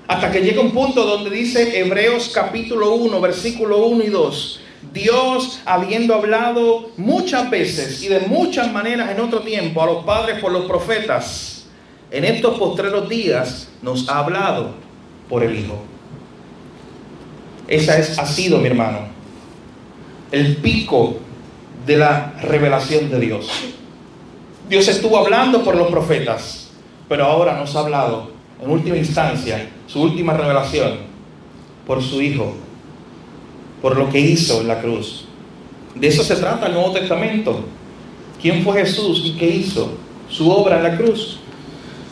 hasta que llega un punto donde dice Hebreos capítulo 1, versículo 1 y 2. Dios, habiendo hablado muchas veces y de muchas maneras en otro tiempo a los padres por los profetas, en estos postreros días nos ha hablado por el Hijo. Ha sido, mi hermano, el pico de la revelación de Dios. Dios estuvo hablando por los profetas, pero ahora nos ha hablado, en última instancia, su última revelación, por su Hijo, por lo que hizo en la cruz. De eso se trata el Nuevo Testamento. ¿Quién fue Jesús y qué hizo? Su obra en la cruz.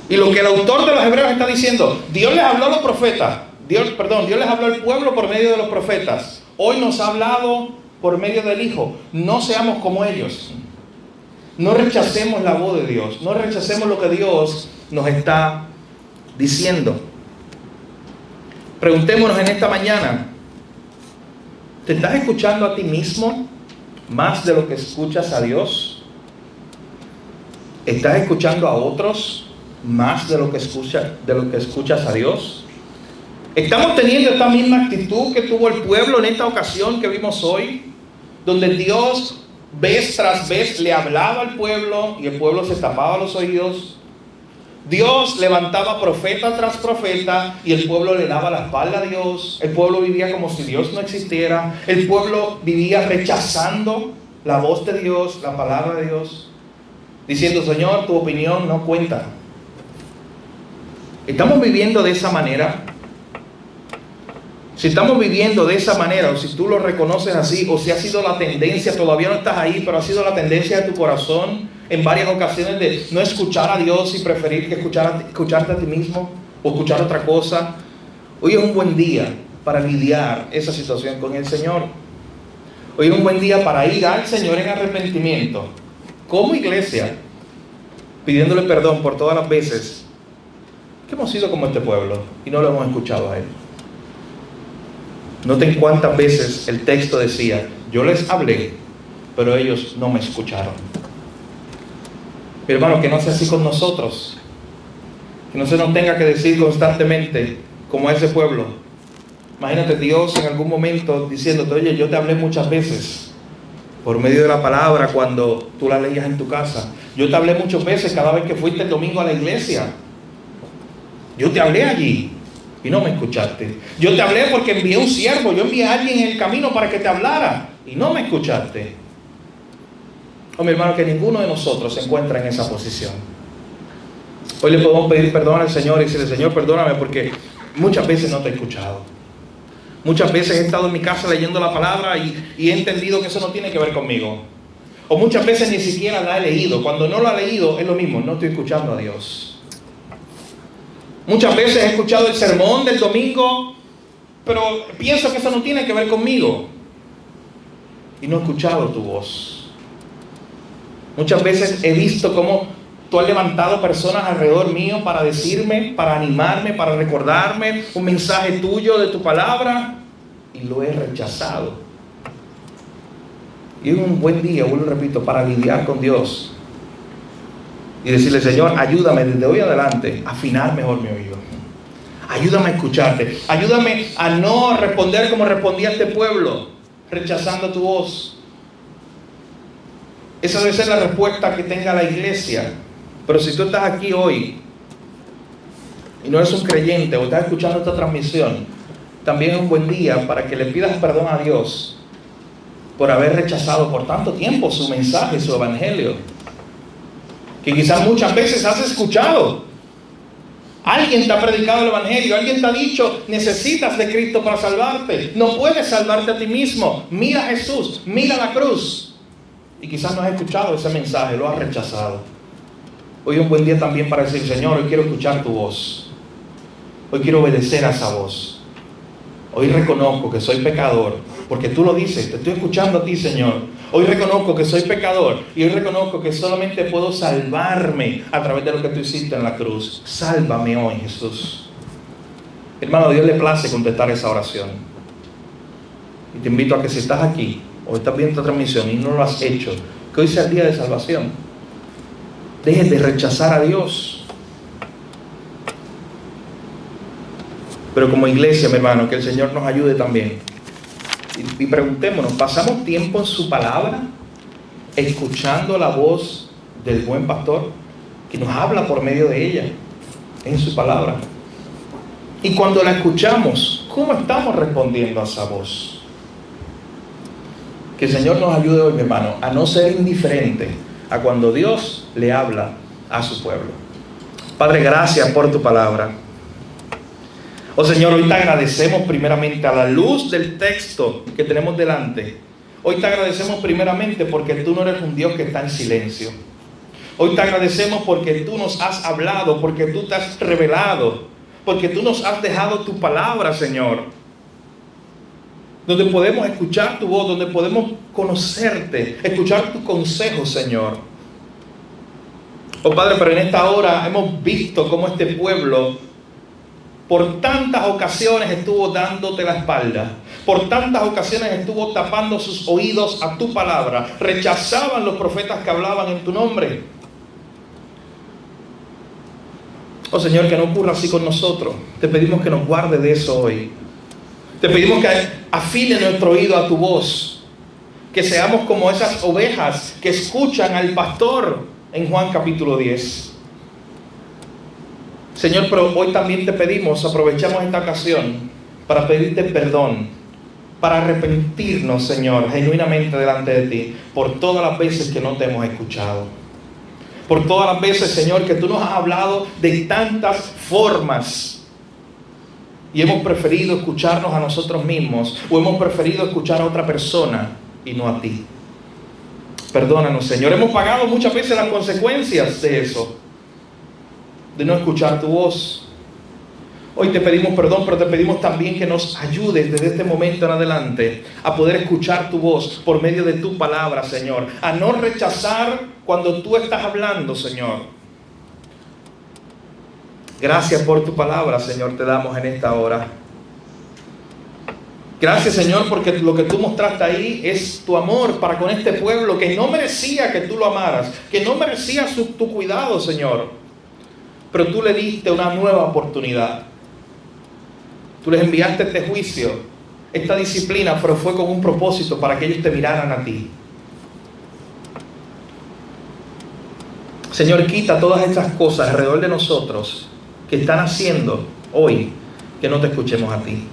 Y lo que el autor de los Hebreos está diciendo, Dios les habló a los profetas, Dios les habló al pueblo por medio de los profetas. Hoy nos ha hablado por medio del Hijo. No seamos como ellos. No rechacemos la voz de Dios. No rechacemos lo que Dios nos está diciendo. Preguntémonos en esta mañana, ¿te estás escuchando a ti mismo más de lo que escuchas a Dios? ¿Estás escuchando a otros más de lo que escuchas a Dios? ¿Estamos teniendo esta misma actitud que tuvo el pueblo en esta ocasión que vimos hoy? Donde Dios vez tras vez le hablaba al pueblo y el pueblo se tapaba los oídos. Dios levantaba profeta tras profeta y el pueblo le daba la espalda a Dios. El pueblo vivía como si Dios no existiera. El pueblo vivía rechazando la voz de Dios, la palabra de Dios, diciendo, Señor, tu opinión no cuenta. ¿Estamos viviendo de esa manera? Si estamos viviendo de esa manera, o si tú lo reconoces así, o si ha sido la tendencia, todavía no estás ahí, pero ha sido la tendencia de tu corazón en varias ocasiones de no escuchar a Dios y preferir que escucharte a ti mismo o escuchar otra cosa. Hoy es un buen día para lidiar esa situación con el Señor. Hoy es un buen día para ir al Señor en arrepentimiento, como iglesia, pidiéndole perdón por todas las veces que hemos sido como este pueblo y no lo hemos escuchado a Él. Noten cuántas veces el texto decía, yo les hablé, pero ellos no me escucharon. Mi hermano, que no sea así con nosotros. Que no se nos tenga que decir constantemente, como a ese pueblo. Imagínate Dios en algún momento diciéndote, oye, yo te hablé muchas veces por medio de la palabra cuando tú la leías en tu casa. Yo te hablé muchas veces cada vez que fuiste el domingo a la iglesia. Yo te hablé allí y no me escuchaste. Yo te hablé porque envié un siervo, yo envié a alguien en el camino para que te hablara y no me escuchaste. Oh, mi hermano, que ninguno de nosotros se encuentra en esa posición. Hoy le podemos pedir perdón al Señor y decirle, Señor, perdóname porque muchas veces no te he escuchado. Muchas veces he estado en mi casa leyendo la palabra y he entendido que eso no tiene que ver conmigo. O muchas veces ni siquiera la he leído. Cuando no la he leído es lo mismo, no estoy escuchando a Dios. Muchas veces he escuchado el sermón del domingo, pero pienso que eso no tiene que ver conmigo. Y no he escuchado tu voz. Muchas veces he visto cómo tú has levantado personas alrededor mío para decirme, para animarme, para recordarme un mensaje tuyo de tu palabra, y lo he rechazado. Y es un buen día, vuelvo y repito, para lidiar con Dios y decirle, Señor, ayúdame desde hoy adelante a afinar mejor mi oído. Ayúdame a escucharte. Ayúdame a no responder como respondía este pueblo, rechazando tu voz. Esa debe ser la respuesta que tenga la iglesia. Pero si tú estás aquí hoy y no eres un creyente o estás escuchando esta transmisión, también es un buen día para que le pidas perdón a Dios por haber rechazado por tanto tiempo su mensaje, su evangelio, que quizás muchas veces has escuchado. Alguien te ha predicado el evangelio, alguien te ha dicho, necesitas de Cristo para salvarte, no puedes salvarte a ti mismo, mira a Jesús, mira la cruz. Y quizás no has escuchado ese mensaje, lo has rechazado. Hoy es un buen día también para decir, Señor, hoy quiero escuchar tu voz, hoy quiero obedecer a esa voz. Hoy reconozco que soy pecador, porque tú lo dices, te estoy escuchando a ti, Señor. Hoy reconozco que soy pecador y hoy reconozco que solamente puedo salvarme a través de lo que tú hiciste en la cruz. Sálvame hoy, Jesús. Hermano, a Dios le place contestar esa oración. Y te invito a que si estás aquí o estás viendo esta transmisión y no lo has hecho, que hoy sea el día de salvación. Dejes de rechazar a Dios. Pero como iglesia, mi hermano, que el Señor nos ayude también. Y preguntémonos, ¿pasamos tiempo en su palabra? Escuchando la voz del buen pastor que nos habla por medio de ella, en su palabra. Y cuando la escuchamos, ¿cómo estamos respondiendo a esa voz? Que el Señor nos ayude hoy, mi hermano, a no ser indiferente a cuando Dios le habla a su pueblo. Padre, gracias por tu palabra. Oh Señor, hoy te agradecemos primeramente a la luz del texto que tenemos delante. Hoy te agradecemos primeramente porque tú no eres un Dios que está en silencio. Hoy te agradecemos porque tú nos has hablado, porque tú te has revelado, porque tú nos has dejado tu palabra, Señor. Donde podemos escuchar tu voz, donde podemos conocerte, escuchar tu consejo, Señor. Oh Padre, pero en esta hora hemos visto cómo este pueblo por tantas ocasiones estuvo dándote la espalda. Por tantas ocasiones estuvo tapando sus oídos a tu palabra. Rechazaban los profetas que hablaban en tu nombre. Oh Señor, que no ocurra así con nosotros. Te pedimos que nos guarde de eso hoy. Te pedimos que afile nuestro oído a tu voz. Que seamos como esas ovejas que escuchan al pastor en Juan capítulo 10. Señor, pero hoy también te pedimos, aprovechamos esta ocasión para pedirte perdón, para arrepentirnos, Señor, genuinamente delante de ti, por todas las veces que no te hemos escuchado. Por todas las veces, Señor, que tú nos has hablado de tantas formas y hemos preferido escucharnos a nosotros mismos o hemos preferido escuchar a otra persona y no a ti. Perdónanos, Señor. Hemos pagado muchas veces las consecuencias de eso, de no escuchar tu voz. Hoy te pedimos perdón, pero te pedimos también que nos ayudes desde este momento en adelante a poder escuchar tu voz por medio de tu palabra, Señor. A no rechazar cuando tú estás hablando, Señor. Gracias por tu palabra, Señor, te damos en esta hora. Gracias, Señor, porque lo que tú mostraste ahí es tu amor para con este pueblo que no merecía que tú lo amaras, que no merecía tu cuidado, Señor. Pero tú le diste una nueva oportunidad. Tú les enviaste este juicio, esta disciplina, pero fue con un propósito para que ellos te miraran a ti. Señor, quita todas estas cosas alrededor de nosotros que están haciendo hoy que no te escuchemos a ti.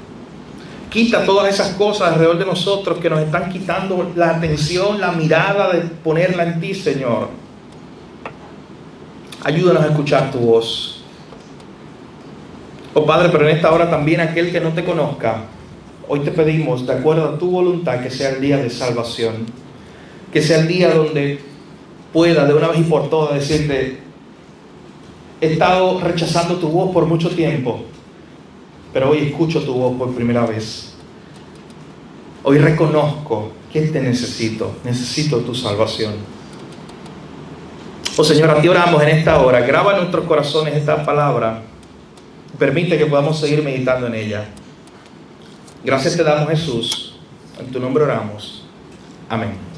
Quita todas esas cosas alrededor de nosotros que nos están quitando la atención, la mirada de ponerla en ti, Señor. Ayúdanos a escuchar tu voz. Oh Padre, pero en esta hora también aquel que no te conozca, hoy te pedimos, de acuerdo a tu voluntad, que sea el día de salvación. Que sea el día donde pueda de una vez y por todas decirte: he estado rechazando tu voz por mucho tiempo, pero hoy escucho tu voz por primera vez. Hoy reconozco que te necesito tu salvación. Oh Señor, a ti oramos en esta hora. Graba en nuestros corazones esta palabra. Permite que podamos seguir meditando en ella. Gracias te damos, Jesús. En tu nombre oramos. Amén.